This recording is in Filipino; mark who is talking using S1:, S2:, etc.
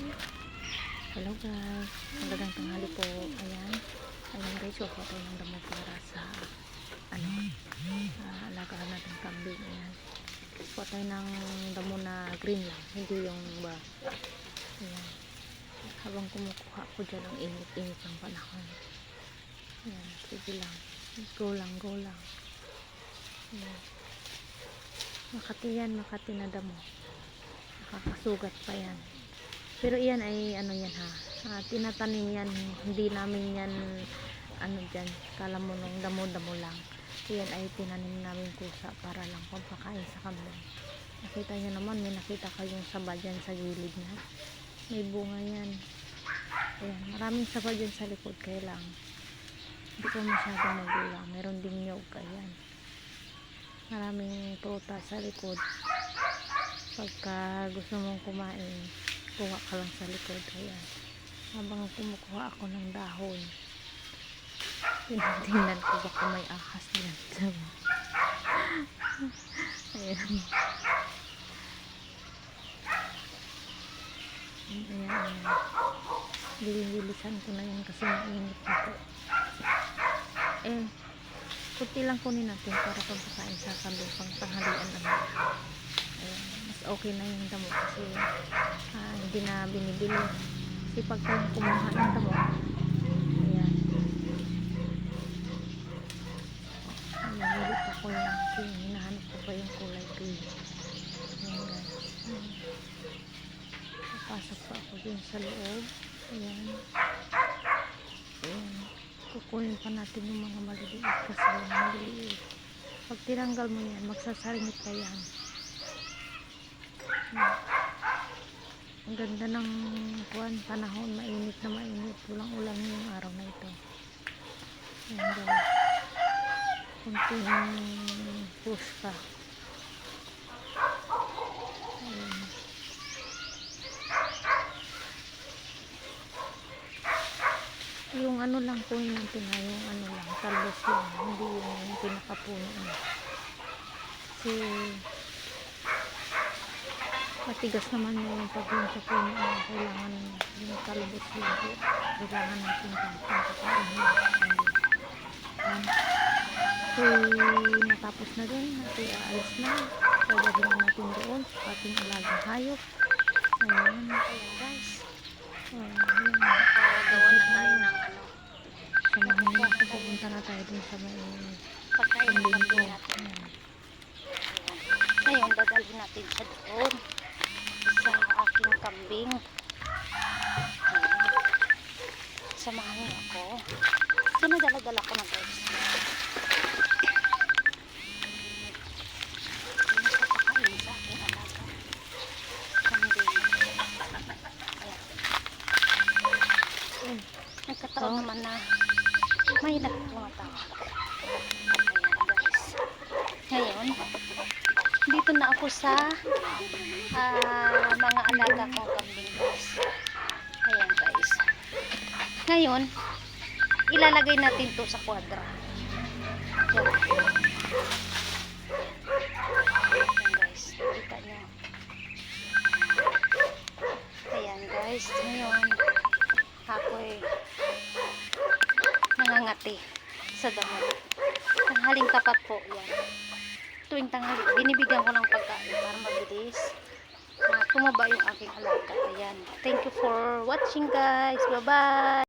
S1: Hello guys, magandang tanghali po. Ayan guys, wako tayo ng damo para sa alagaan natin kambing. Ayan, wako tayo ng damo na green lang, hindi yung ba. Ayan, habang kumukuha ko dyan ang init-init ng panahon. Ayan, sige lang, go lang. Ayan, Makati na damo, nakakasugat pa yan. Pero iyan ay yan tinatanim yan, hindi namin yan dyan, kala mo nung damo-damo lang. Iyan ay tinanim namin kusa para lang pampakain sa kambing. Nakita nyo naman, may nakita kayong saba dyan sa gilid na may bunga yan. Ayan, maraming saba dyan sa likod, kaya lang hindi ko masyadong magulang. Meron ding nyog. Ayan, maraming prutas sa likod. Pagka gusto mong kumain, kuha ka lang sa likod. Ayan, habang kumukuha ako ng dahon, tingnan ko baka may ahas dyan. Ayan, bilisan ko na yan kasi mainit na po. Kunti lang kunin natin para pampakain sa kambing, pang tanghalian naman. Ayan, mas okay na yung damo kasi hindi na binibili. Kasi pagka kumuha ng damo, ayan, namili pa ko yan kasi hinahanap ko pa yung kulay green. Ayan guys, papasok pa ako dun sa loob. Ayan, kukunin pa natin yung mga maliliit kasi yung maliliit, pag tinanggal mo yan, magsasaringit pa yan. Ang ganda ng panahon, mainit na mainit, walang ulan yung araw na ito. Ayan guys, kunting push pa. Ayan, yung lang kunin natin yung lang, talbos lang, hindi yung pinakapuno kasi matigas naman yung pag yung sa puno. Kailangan yung talbos lang po, kailangan natin pagkakain natapos na din natin, aalis na, pagdating na natin doon sa ating alagang hayop. Ayan guys, nakagawa na tayo ng samahan nyo ako, pupunta na tayo dun sa may pagkain ng kambing natin. Ngayon dadalhin natin siya doon sa aking kambing. Samahan nyo ako kasi nadala-dala ko na guys. Papakain sa aking alaga kambing. Nagkataon naman na may nagtumatawag. Ayan guys, ngayon dito na ako sa mga alaga kong kambing guys. Ayan guys, ngayon ilalagay natin to sa kwadra. Ayan guys, kita nyo. Ayan guys, ngayon ako'y nangangati sa damo. Tanghaling tapat po yan. Tuwing tanghali, binibigyan ko ng pagkain para mabilis tumaba yung aking alaga. Ayan. Thank you for watching guys. Bye bye.